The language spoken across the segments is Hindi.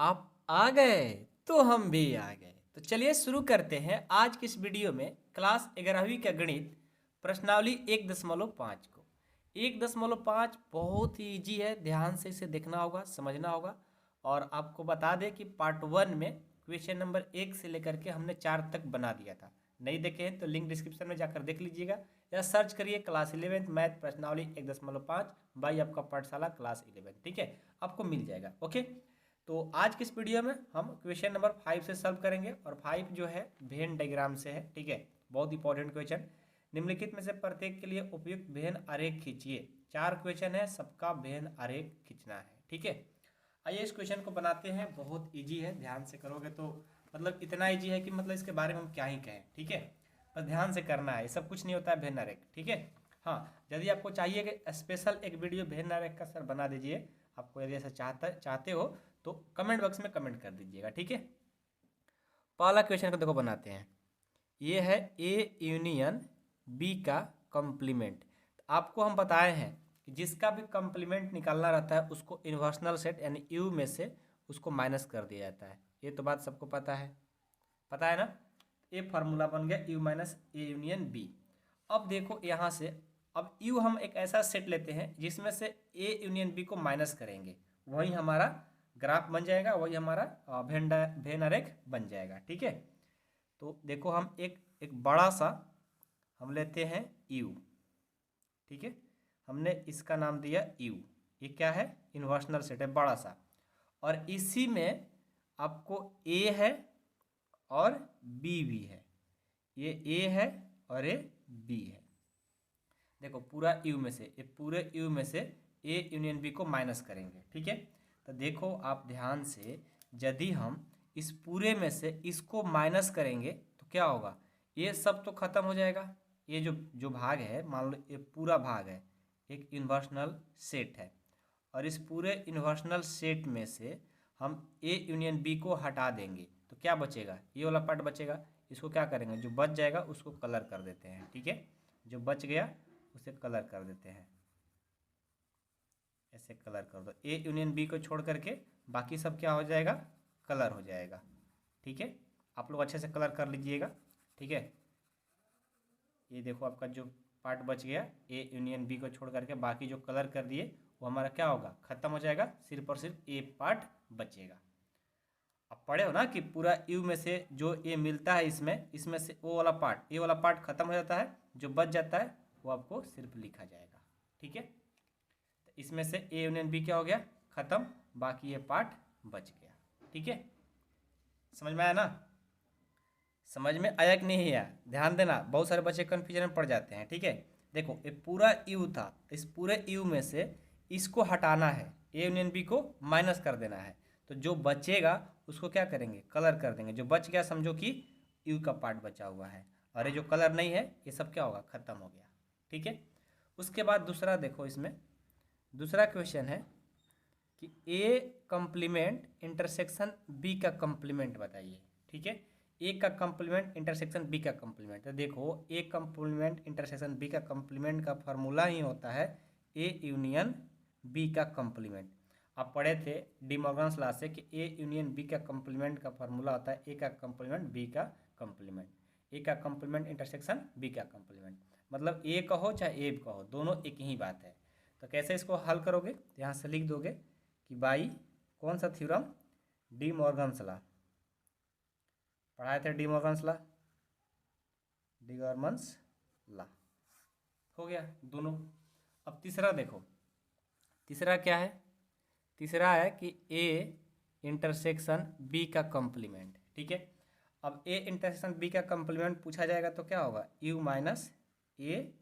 आप आ गए तो हम भी आ गए। तो चलिए शुरू करते हैं आज की इस वीडियो में क्लास 11वीं का गणित प्रश्नावली 1.5 को। 1.5 बहुत ही ईजी है, ध्यान से इसे देखना होगा, समझना होगा। और आपको बता दें कि पार्ट 1 में क्वेश्चन नंबर 1 से लेकर के हमने 4 तक बना दिया था। नहीं देखे हैं तो लिंक डिस्क्रिप्शन में जाकर देख लीजिएगा, या सर्च करिए क्लास 11 मैथ प्रश्नावली 1.5 बाई आपका पाठशाला क्लास 11। ठीक है, आपको मिल जाएगा। ओके, तो आज की इस वीडियो में हम क्वेश्चन नंबर 5 से सॉल्व करेंगे। और 5 जो है वेन डायग्राम से है। ठीक है, बहुत इंपॉर्टेंट क्वेश्चन। निम्नलिखित में से प्रत्येक के लिए उपयुक्त वेन आरेख खींचिए। 4 क्वेश्चन है, सबका वेन आरेख खींचना है। ठीक है, आइए इस क्वेश्चन को बनाते हैं। बहुत ईजी है, ध्यान से करोगे तो मतलब इतना ईजी है कि मतलब इसके बारे में हम क्या ही कहें। ठीक है, बस ध्यान से करना है, सब कुछ नहीं होता है वेन आरेख। ठीक है, हाँ, यदि आपको चाहिए कि स्पेशल एक वीडियो वेन आरेख का सर बना दीजिए, आपको यदि ऐसा चाहते हो तो कमेंट बॉक्स में कमेंट कर दीजिएगा। ठीक है, पहला क्वेश्चन को देखो बनाते हैं। ये है ए यूनियन बी का कॉम्प्लीमेंट। आपको हम बताए हैं कि जिसका भी कॉम्प्लीमेंट निकालना रहता है उसको इन्वर्सनल सेट यानी यू में से उसको माइनस कर दिया जाता है। ये तो बात सबको पता है ना। ये फार्मूला बन गया U minus A union B. अब देखो यहाँ से, अब यू हम एक ऐसा सेट लेते हैं जिसमें से ए यूनियन बी को माइनस करेंगे, वही हमारा ग्राफ बन जाएगा, वही हमारा वेन आरेख बन जाएगा। ठीक है, तो देखो हम एक एक बड़ा सा हम लेते हैं यू। ठीक है, हमने इसका नाम दिया यू। ये क्या है? इन्वर्सनल सेट है, बड़ा सा। और इसी में आपको ए है और बी भी है। ये ए है और ये बी है। देखो पूरा यू में से, ये पूरे यू में से ए यूनियन बी को माइनस करेंगे। ठीक है, तो देखो आप ध्यान से, यदि हम इस पूरे में से इसको माइनस करेंगे तो क्या होगा? ये सब तो खत्म हो जाएगा। ये जो जो भाग है, मान लो ये पूरा भाग है, एक इन्वर्सनल सेट है। और इस पूरे इन्वर्सनल सेट में से हम ए यूनियन बी को हटा देंगे तो क्या बचेगा? ये वाला पार्ट बचेगा। इसको क्या करेंगे? जो बच जाएगा उसको कलर कर देते हैं। ठीक है, जो बच गया उसे कलर कर देते हैं। ऐसे कलर कर दो, ए यूनियन बी को छोड़ करके बाकी सब क्या हो जाएगा? कलर हो जाएगा। ठीक है, आप लोग अच्छे से कलर कर लीजिएगा। ठीक है, ये देखो आपका जो पार्ट बच गया ए यूनियन बी को छोड़ करके बाकी जो कलर कर दिए वो हमारा क्या होगा? खत्म हो जाएगा, सिर्फ और सिर्फ ए पार्ट बचेगा। अब पढ़े हो ना कि पूरा यू में से जो ए मिलता है इसमें से वो वाला पार्ट, ये वाला पार्ट खत्म हो जाता है, जो बच जाता है वो आपको सिर्फ लिखा जाएगा। ठीक है, तो इसमें से ए यूनियन बी क्या हो गया? खत्म, बाकी ये पार्ट बच गया। ठीक है, समझ में आया ना? समझ में आया कि नहीं आया? ध्यान देना, बहुत सारे बच्चे कन्फ्यूजन में पड़ जाते हैं। ठीक है, देखो ये पूरा यू था, इस पूरे यू में से इसको हटाना है, ए यूनियन बी को माइनस कर देना है। तो जो बचेगा उसको क्या करेंगे? कलर कर देंगे। जो बच गया समझो कि यू का पार्ट बचा हुआ है, और ये जो कलर नहीं है ये सब क्या होगा? खत्म हो गया। ठीक है, उसके बाद दूसरा देखो, इसमें दूसरा क्वेश्चन है कि ए कॉम्प्लीमेंट इंटरसेक्शन बी का कॉम्प्लीमेंट बताइए। ठीक है, ए का कॉम्प्लीमेंट इंटरसेक्शन बी का कॉम्प्लीमेंट। तो देखो ए कॉम्प्लीमेंट इंटरसेक्शन बी का कॉम्प्लीमेंट का फॉर्मूला ही होता है ए यूनियन बी का कॉम्प्लीमेंट। आप पढ़े थे डी मॉर्गन्स लॉ से कि ए यूनियन बी का कॉम्प्लीमेंट का फॉर्मूला होता है ए का कॉम्प्लीमेंट बी का कॉम्प्लीमेंट। ए का कॉम्प्लीमेंट इंटरसेक्शन बी का कॉम्प्लीमेंट, मतलब ए कहो चाहे ए कहो, दोनों एक ही बात है। तो कैसे इसको हल करोगे? यहाँ से लिख दोगे कि बाई कौन सा थ्योरम? D Morgan's law. पढ़ाए थे D Morgan's law, D Morgan's law. हो गया दोनों। अब तीसरा देखो, तीसरा क्या है? तीसरा है कि ए इंटरसेक्शन बी का कॉम्प्लीमेंट। ठीक है, अब ए इंटरसेक्शन बी का कॉम्प्लीमेंट पूछा जाएगा तो क्या होगा? U minus A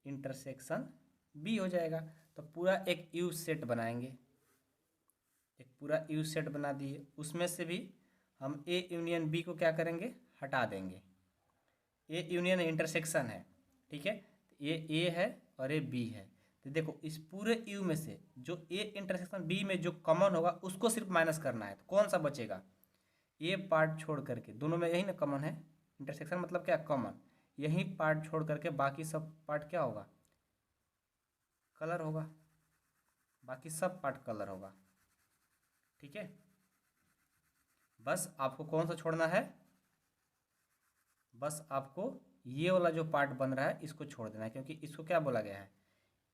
intersection B हो जाएगा। तो पूरा एक यू सेट बनाएंगे, एक पूरा यू सेट बना दिए। उसमें से भी हम ए यूनियन बी को क्या करेंगे? हटा देंगे। ए यूनियन इंटरसेक्शन है। ठीक है, ये ए है और ये बी है। तो देखो इस पूरे यू में से जो ए इंटरसेक्शन बी में जो कॉमन होगा उसको सिर्फ माइनस करना है। तो कौन सा बचेगा? ये पार्ट छोड़ करके, दोनों में यही ना कॉमन है, इंटरसेक्शन मतलब क्या? कॉमन। यही पार्ट छोड़ करके बाकी सब पार्ट क्या होगा? कलर होगा, बाकी सब पार्ट कलर होगा। ठीक है, बस आपको कौन सा छोड़ना है, बस आपको ये वाला जो पार्ट बन रहा है इसको छोड़ देना है, क्योंकि इसको क्या बोला गया है,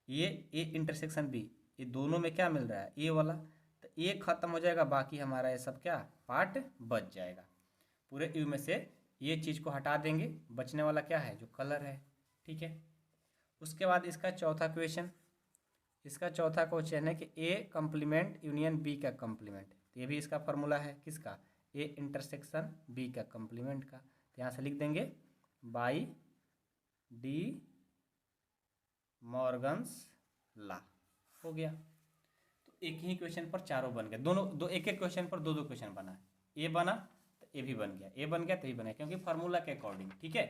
ये ए इंटरसेक्शन बी, ये दोनों में क्या मिल रहा है, ए वाला, तो ए खत्म हो जाएगा, बाकी हमारा ये सब क्या पार्ट बच जाएगा। पूरे यू में से ये चीज़ को हटा देंगे, बचने वाला क्या है, जो कलर है। ठीक है, उसके बाद इसका चौथा क्वेश्चन, इसका चौथा क्वेश्चन है कि ए कंप्लीमेंट यूनियन बी का कंप्लीमेंट, तो ये भी इसका फॉर्मूला है किसका, ए इंटरसेक्शन बी का कंप्लीमेंट का। तो यहाँ से लिख देंगे बाई डी मॉर्गन्स ला, हो गया। तो एक ही क्वेश्चन पर चारों बन गए, दोनों दो एक एक क्वेश्चन पर दो दो क्वेश्चन बना, ए बना तो ए भी बन गया, ए बन गया तो ए बना, क्योंकि फार्मूला के अकॉर्डिंग। ठीक है,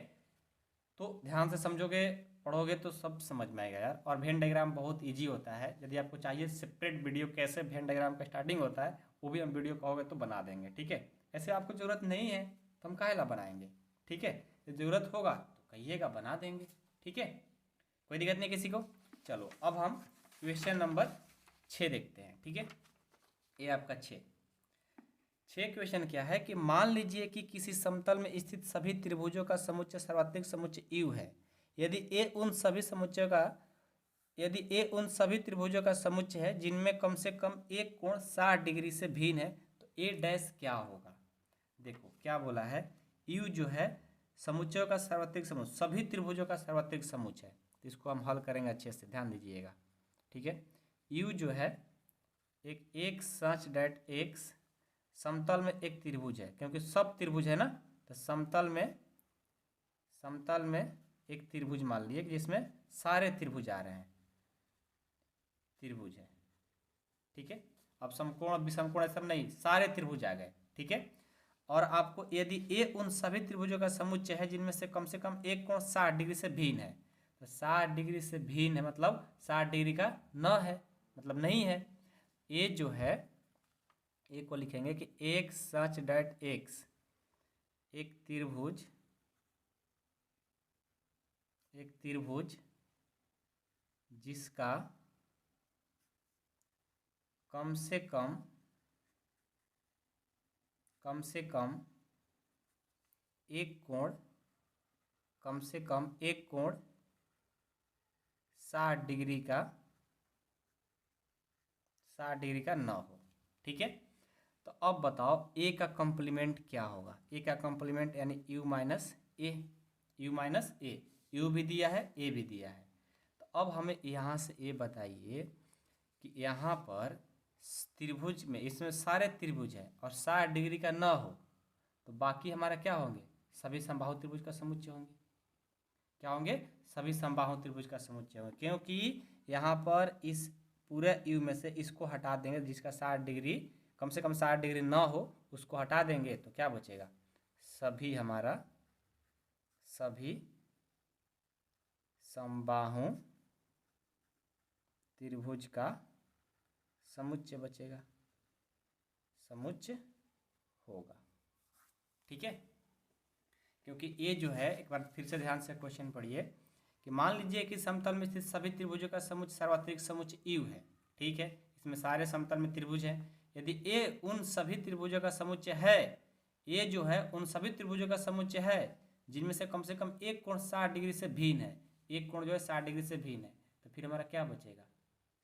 तो ध्यान से समझोगे पढ़ोगे तो सब समझ में आएगा यार। और वेन डायग्राम बहुत इजी होता है, यदि आपको चाहिए सेपरेट वीडियो कैसे वेन डायग्राम का स्टार्टिंग होता है, वो भी हम वीडियो कहोगे तो बना देंगे। ठीक है, ऐसे आपको ज़रूरत नहीं है तो हम काहे ला बनाएंगे। ठीक है, ज़रूरत होगा तो कहिएगा, बना देंगे। ठीक है, कोई दिक्कत नहीं किसी को। चलो अब हम क्वेश्चन नंबर 6 देखते हैं। ठीक है, ये आपका 6 क्वेश्चन क्या है कि मान लीजिए कि किसी समतल में स्थित सभी त्रिभुजों का समुच्चय सर्वात्रिक समुच्चय यू है, यदि ए उन सभी त्रिभुजों का समुच्चय है जिनमें कम से कम एक कोण 60 डिग्री से भिन्न है, तो ए डैश क्या होगा। देखो क्या बोला है, यू जो है समुच्चयों का सर्वात्रिक समुच्चय, सभी त्रिभुजों का सर्वात्रिक समुच्चय है, तो इसको हम हल करेंगे अच्छे से, ध्यान दीजिएगा। ठीक है, यू जो है एक सच डैट एक्स समतल में एक त्रिभुज है, क्योंकि सब त्रिभुज है ना, तो समतल में एक त्रिभुज मान लिए जिसमें सारे त्रिभुज आ रहे हैं, त्रिभुज है। ठीक है, अब समकोण विषमकोण सब नहीं, सारे त्रिभुज आ गए। ठीक है, और आपको यदि ए उन सभी त्रिभुजों का समुच्चय है जिनमें से कम एक कोण 60 डिग्री से भिन्न है, तो 60 डिग्री से भिन्न है मतलब 60 डिग्री का न है, मतलब नहीं है। ए जो है, ए को लिखेंगे कि एक सच डैट एक्स एक त्रिभुज जिसका कम से कम एक कोण 60 डिग्री का न हो। ठीक है, तो अब बताओ ए का कंप्लीमेंट क्या होगा। ए का कंप्लीमेंट यानी यू माइनस ए, यू भी दिया है ए भी दिया है। तो अब हमें यहाँ से ये बताइए कि यहाँ पर त्रिभुज में, इसमें सारे त्रिभुज है और 60 डिग्री का न हो, तो बाकी हमारा क्या होंगे, सभी समबाहु त्रिभुज का समुच्चय होंगे। क्या होंगे, सभी समबाहु त्रिभुज का समुच्चय होंगे, क्योंकि यहाँ पर इस पूरे यू में से इसको हटा देंगे, जिसका 60 डिग्री कम से कम 60 डिग्री ना हो उसको हटा देंगे, तो क्या बचेगा, सभी समबाहु त्रिभुज का समुच्चय बचेगा, समुच्चय होगा। ठीक है, क्योंकि ये जो है, एक बार फिर से ध्यान से क्वेश्चन पढ़िए कि मान लीजिए कि समतल में स्थित सभी त्रिभुजों का समुच्चय सर्वात्रिक समुच्चय यू है। ठीक है, इसमें सारे समतल में त्रिभुज हैं। यदि ए उन सभी त्रिभुजों का समुच्चय है, ए जो है उन सभी त्रिभुजों का समुच्चय है जिनमें से कम एक कोण 60 डिग्री से भिन्न है, एक कोण जो है 60 डिग्री से भिन्न है, तो फिर हमारा क्या बचेगा,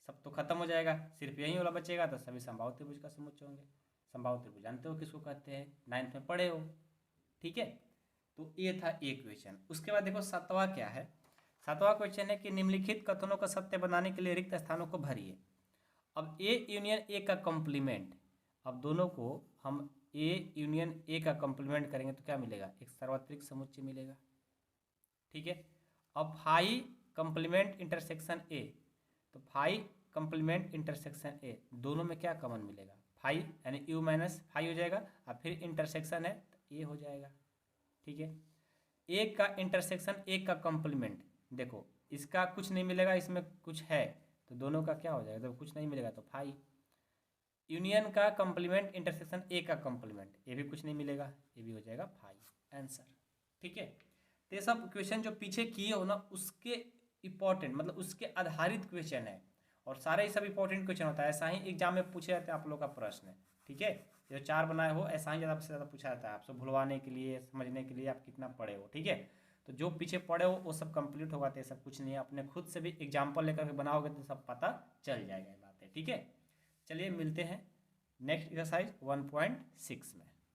सब तो खत्म हो जाएगा, सिर्फ यही वाला बचेगा, तो सभी समबाहु त्रिभुज का समुच्चय होंगे। समबाहु त्रिभुज जानते हो किसको कहते हैं, 9th में पढ़े हो। ठीक है, तो ये था एक क्वेश्चन। उसके बाद देखो 7वां क्या है, 7वां क्वेश्चन है कि निम्नलिखित कथनों का सत्य बनाने के लिए रिक्त स्थानों को भरिए। अब ए यूनियन ए का कॉम्प्लीमेंट, अब दोनों को हम ए यूनियन ए का कॉम्प्लीमेंट करेंगे तो क्या मिलेगा, एक सर्वात्रिक समुच्चय मिलेगा। ठीक है, अब फाई कॉम्प्लीमेंट इंटरसेक्शन ए, तो फाई कॉम्प्लीमेंट इंटरसेक्शन ए, दोनों में क्या कॉमन मिलेगा, फाई यानी यू माइनस फाई हो जाएगा, और फिर इंटरसेक्शन है तो ए हो जाएगा। ठीक है, ए का इंटरसेक्शन ए का कॉम्प्लीमेंट, देखो इसका कुछ नहीं मिलेगा, इसमें कुछ है, तो दोनों का क्या हो जाएगा, तो कुछ नहीं मिलेगा तो फाई। यूनियन का कॉम्प्लीमेंट इंटरसेक्शन ए का कॉम्प्लीमेंट, ये भी कुछ नहीं मिलेगा, ये भी हो जाएगा फाई आंसर। ठीक है, तो ये सब क्वेश्चन जो पीछे किए हो ना, उसके इंपॉर्टेंट मतलब उसके आधारित क्वेश्चन है, और सारे ही सब इंपॉर्टेंट क्वेश्चन होता है, ऐसा ही एग्जाम में पूछे जाते हैं आप लोग का प्रश्न है। ठीक है, जो 4 बनाए हो ऐसा ही ज़्यादा से ज़्यादा पूछा जाता है आपसे भुलवाने के लिए, समझने के लिए आप कितना पढ़े हो। ठीक है, तो जो पीछे पढ़े हो वो सब कंप्लीट होगा तो सब कुछ नहीं है, अपने खुद से भी एग्जाम्पल लेकर के बनाओगे तो सब पता चल जाएगा ये बातें। ठीक है, चलिए मिलते हैं नेक्स्ट एक्सरसाइज 1.6 में।